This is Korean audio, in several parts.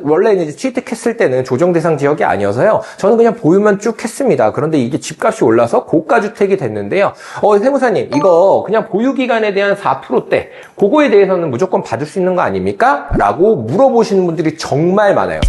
원래 이제 취득했을 때는 조정 대상 지역이 아니어서요. 저는 그냥 보유만 쭉 했습니다. 그런데 이게 집값이 올라서 고가주택이 됐는데요. 세무사님, 이거 그냥 보유 기간에 대한 4%대, 그거에 대해서는 무조건 받을 수 있는 거 아닙니까? 라고 물어보시는 분들이 정말 많아요.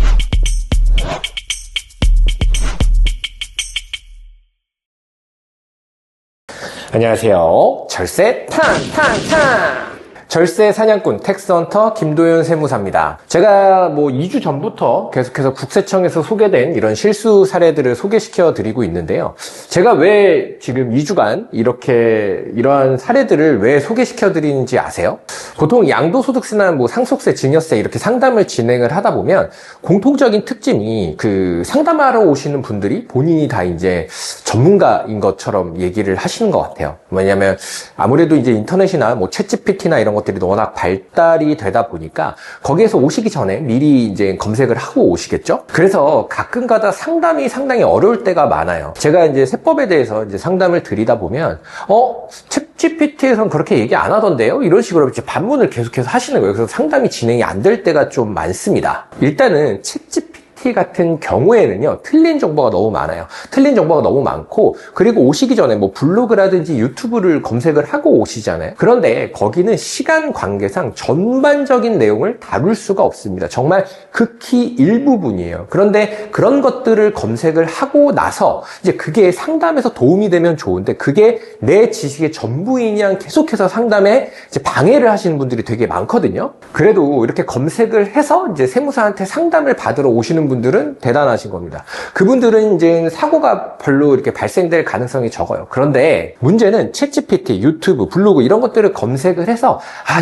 안녕하세요. 절세 탕탕탕! 절세 사냥꾼 텍스헌터 김도윤 세무사입니다. 제가 2주 전부터 계속해서 국세청에서 소개된 이런 실수 사례들을 소개시켜 드리고 있는데요. 제가 왜 지금 2주간 이러한 사례들을 왜 소개시켜 드리는지 아세요? 보통 양도소득세나 상속세, 증여세 이렇게 상담을 진행을 하다 보면 공통적인 특징이 그 상담하러 오시는 분들이 본인이 다 이제 전문가인 것처럼 얘기를 하시는 것 같아요. 왜냐면 아무래도 이제 인터넷이나 챗GPT나 이런 것들이 워낙 발달이 되다 보니까 거기에서 오시기 전에 미리 이제 검색을 하고 오시겠죠? 그래서 가끔가다 상담이 상당히 어려울 때가 많아요. 제가 이제 세법에 대해서 이제 상담을 드리다 보면 챗GPT에서는 그렇게 얘기 안 하던데요? 이런 식으로 이제 반문을 계속해서 하시는 거예요. 그래서 상담이 진행이 안 될 때가 좀 많습니다. 일단은 챗GPT 같은 경우에는요, 틀린 정보가 너무 많아요. 틀린 정보가 너무 많고, 그리고 오시기 전에 블로그라든지 유튜브를 검색을 하고 오시잖아요. 그런데 거기는 시간 관계상 전반적인 내용을 다룰 수가 없습니다. 정말 극히 일부분이에요. 그런데 그런 것들을 검색을 하고 나서 이제 그게 상담에서 도움이 되면 좋은데, 그게 내 지식의 전부이냐 계속해서 상담에 이제 방해를 하시는 분들이 되게 많거든요. 그래도 이렇게 검색을 해서 이제 세무사한테 상담을 받으러 오시는 분들은 대단하신 겁니다. 그분들은 이제 사고가 별로 이렇게 발생될 가능성이 적어요. 그런데 문제는 챗GPT, 유튜브, 블로그 이런 것들을 검색을 해서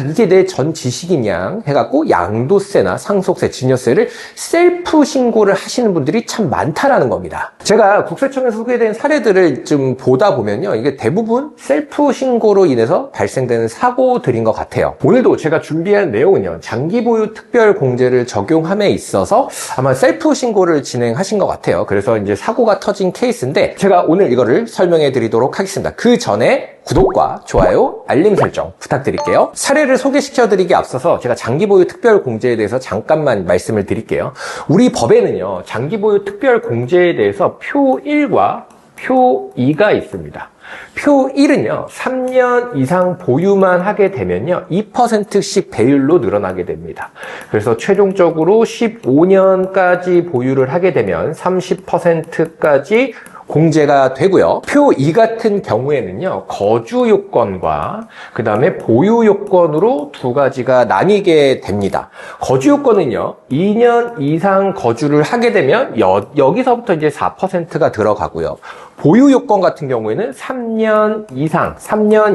이게 내 전 지식이냐 해갖고 양도세나 상속세, 증여세를 셀프 신고를 하시는 분들이 참 많다라는 겁니다. 제가 국세청에서 소개된 사례들을 좀 보다 보면요, 이게 대부분 셀프 신고로 인해서 발생되는 사고들인 것 같아요. 오늘도 제가 준비한 내용은요, 장기 보유 특별 공제를 적용함에 있어서 아마 셀프 신고를 진행하신 것 같아요. 그래서 이제 사고가 터진 케이스인데 제가 오늘 이거를 설명해 드리도록 하겠습니다. 그 전에 구독과 좋아요, 알림 설정 부탁드릴게요. 사례를 소개시켜 드리기 앞서서 제가 장기 보유 특별 공제에 대해서 잠깐만 말씀을 드릴게요. 우리 법에는요, 장기 보유 특별 공제에 대해서 표 1과 표 2가 있습니다. 표 1은요, 3년 이상 보유만 하게 되면요, 2%씩 배율로 늘어나게 됩니다. 그래서 최종적으로 15년까지 보유를 하게 되면 30%까지 공제가 되고요. 표 2 같은 경우에는요, 거주 요건과 그 다음에 보유 요건으로 두 가지가 나뉘게 됩니다. 거주 요건은요, 2년 이상 거주를 하게 되면 여기서부터 이제 4%가 들어가고요. 보유 요건 같은 경우에는 3년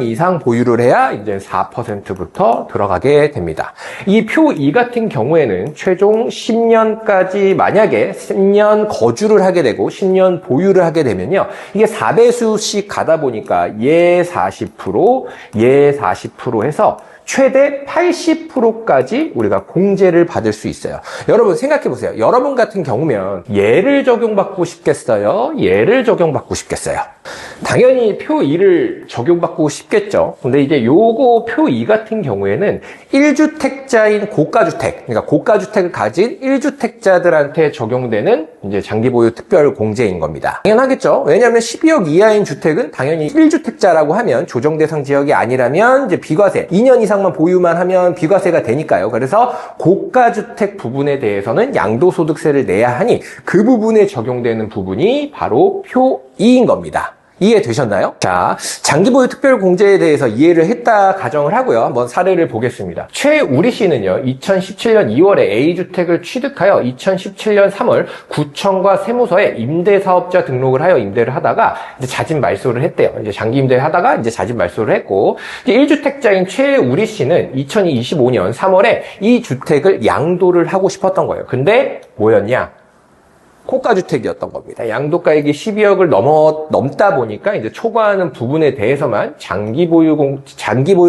이상 보유를 해야 이제 4%부터 들어가게 됩니다. 이 표 2 같은 경우에는 최종 10년까지 만약에 10년 거주를 하게 되고 10년 보유를 하게 되면요, 이게 4배수씩 가다 보니까 얘 40%, 얘 40% 해서 최대 80%까지 우리가 공제를 받을 수 있어요. 여러분 생각해 보세요. 여러분 같은 경우면 얘를 적용받고 싶겠어요? 얘를 적용받고 싶겠어요? 당연히 표 2를 적용받고 싶겠죠. 근데 이제 요거 표 2 같은 경우에는 1주택자인 고가주택, 그러니까 고가주택을 가진 1주택자들한테 적용되는 이제 장기보유 특별 공제인 겁니다. 당연하겠죠. 왜냐하면 12억 이하인 주택은 당연히 1주택자라고 하면 조정대상 지역이 아니라면 이제 비과세, 2년 이상만 보유만 하면 비과세가 되니까요. 그래서 고가주택 부분에 대해서는 양도소득세를 내야 하니 그 부분에 적용되는 부분이 바로 표 2인 겁니다. 이해되셨나요? 자, 장기보유 특별공제에 대해서 이해를 했다 가정을 하고요. 한번 사례를 보겠습니다. 최우리 씨는요, 2017년 2월에 A주택을 취득하여 2017년 3월 구청과 세무서에 임대사업자 등록을 하여 임대를 하다가 이제 자진 말소를 했대요. 이제 장기 임대를 하다가 이제 자진 말소를 했고, 이제 1주택자인 최우리 씨는 2025년 3월에 이 주택을 양도를 하고 싶었던 거예요. 근데 뭐였냐? 고가주택이었던 겁니다. 양도가액이 12억을 넘다 보니까 이제 초과하는 부분에 대해서만 장기보유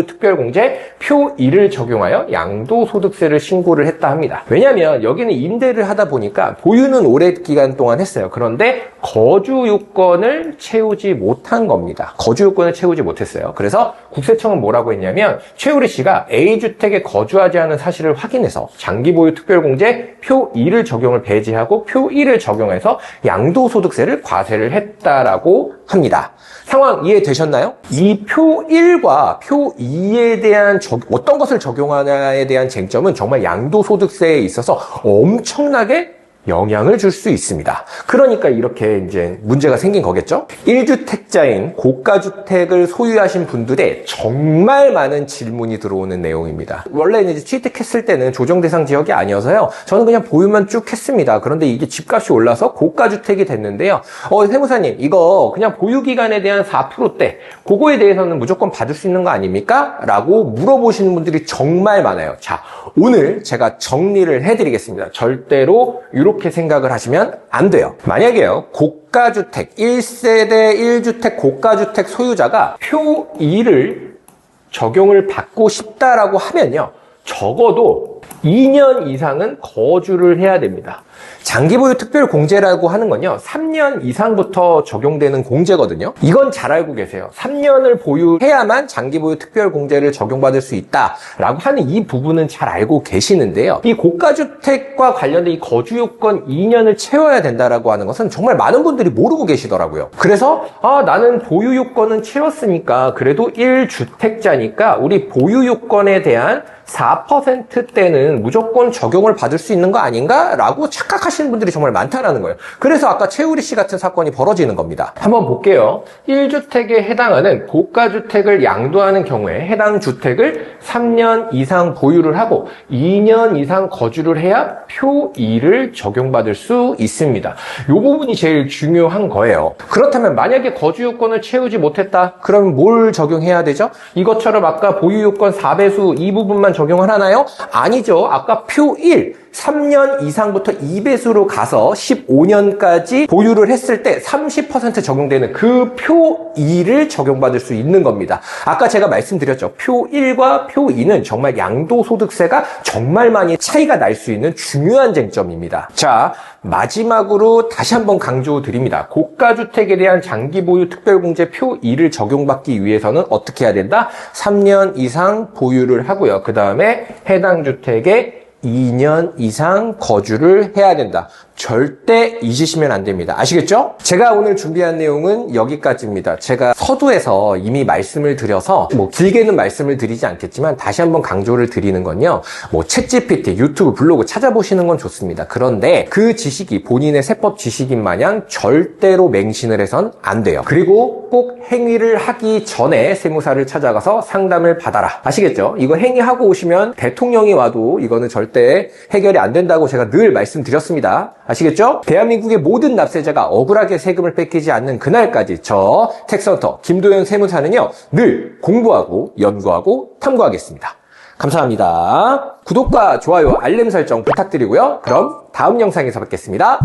특별공제 표 1을 적용하여 양도소득세를 신고를 했다 합니다. 왜냐하면 여기는 임대를 하다 보니까 보유는 오랜 기간 동안 했어요. 그런데 거주 요건을 채우지 못한 겁니다. 거주 요건을 채우지 못했어요. 그래서 국세청은 뭐라고 했냐면 최우리 씨가 A주택에 거주하지 않은 사실을 확인해서 장기보유 특별공제 표 2를 적용을 배제하고 표 1을 적용해서 양도소득세를 과세를 했다라고 합니다. 상황 이해되셨나요? 이 표 1과 표 2에 대한 어떤 것을 적용하냐에 대한 쟁점은 정말 양도소득세에 있어서 엄청나게 영향을 줄 수 있습니다. 그러니까 이렇게 이제 문제가 생긴 거겠죠? 1주택자인 고가주택을 소유하신 분들의 정말 많은 질문이 들어오는 내용입니다. 원래 이제 취득했을 때는 조정대상 지역이 아니어서요. 저는 그냥 보유만 쭉 했습니다. 그런데 이게 집값이 올라서 고가주택이 됐는데요. 세무사님, 이거 그냥 보유기간에 대한 4%대, 그거에 대해서는 무조건 받을 수 있는 거 아닙니까? 라고 물어보시는 분들이 정말 많아요. 자, 오늘 제가 정리를 해드리겠습니다. 절대로 이렇게 생각을 하시면 안 돼요. 만약에요, 고가주택, 1세대 1주택 고가주택 소유자가 표 2를 적용을 받고 싶다라고 하면요, 적어도 2년 이상은 거주를 해야 됩니다. 장기보유 특별공제라고 하는 건요, 3년 이상부터 적용되는 공제거든요. 이건 잘 알고 계세요. 3년을 보유해야만 장기보유 특별공제를 적용받을 수 있다라고 하는 이 부분은 잘 알고 계시는데요. 이 고가주택과 관련된 이 거주요건 2년을 채워야 된다라고 하는 것은 정말 많은 분들이 모르고 계시더라고요. 그래서 나는 보유요건은 채웠으니까 그래도 1주택자니까 우리 보유요건에 대한 4%대는 무조건 적용을 받을 수 있는 거 아닌가? 라고 착각하시는 분들이 정말 많다라는 거예요. 그래서 아까 최우리 씨 같은 사건이 벌어지는 겁니다. 한번 볼게요. 1주택에 해당하는 고가주택을 양도하는 경우에 해당 주택을 3년 이상 보유를 하고 2년 이상 거주를 해야 표 2를 적용받을 수 있습니다. 이 부분이 제일 중요한 거예요. 그렇다면 만약에 거주 요건을 채우지 못했다? 그럼 뭘 적용해야 되죠? 이것처럼 아까 보유 요건 4배수 이 부분만 적용을 하나요? 아니죠. 아까 표 1, 3년 이상부터 2배수로 가서 15년까지 보유를 했을 때 30% 적용되는 그 표 2를 적용받을 수 있는 겁니다. 아까 제가 말씀드렸죠. 표 1과 표 2는 정말 양도소득세가 정말 많이 차이가 날 수 있는 중요한 쟁점입니다. 자, 마지막으로 다시 한번 강조드립니다. 고가주택에 대한 장기보유 특별공제 표 2를 적용받기 위해서는 어떻게 해야 된다? 3년 이상 보유를 하고요. 그 다음에 해당 주택에 2년 이상 거주를 해야 된다. 절대 잊으시면 안 됩니다. 아시겠죠? 제가 오늘 준비한 내용은 여기까지입니다. 제가 서두에서 이미 말씀을 드려서 길게는 말씀을 드리지 않겠지만 다시 한번 강조를 드리는 건요. 챗GPT, 유튜브, 블로그 찾아보시는 건 좋습니다. 그런데 그 지식이 본인의 세법 지식인 마냥 절대로 맹신을 해선 안 돼요. 그리고 꼭 행위를 하기 전에 세무사를 찾아가서 상담을 받아라. 아시겠죠? 이거 행위하고 오시면 대통령이 와도 이거는 절대 해결이 안 된다고 제가 늘 말씀드렸습니다. 아시겠죠? 대한민국의 모든 납세자가 억울하게 세금을 뺏기지 않는 그날까지 저 텍스헌터 김도현 세무사는요, 늘 공부하고 연구하고 탐구하겠습니다. 감사합니다. 구독과 좋아요, 알림 설정 부탁드리고요. 그럼 다음 영상에서 뵙겠습니다.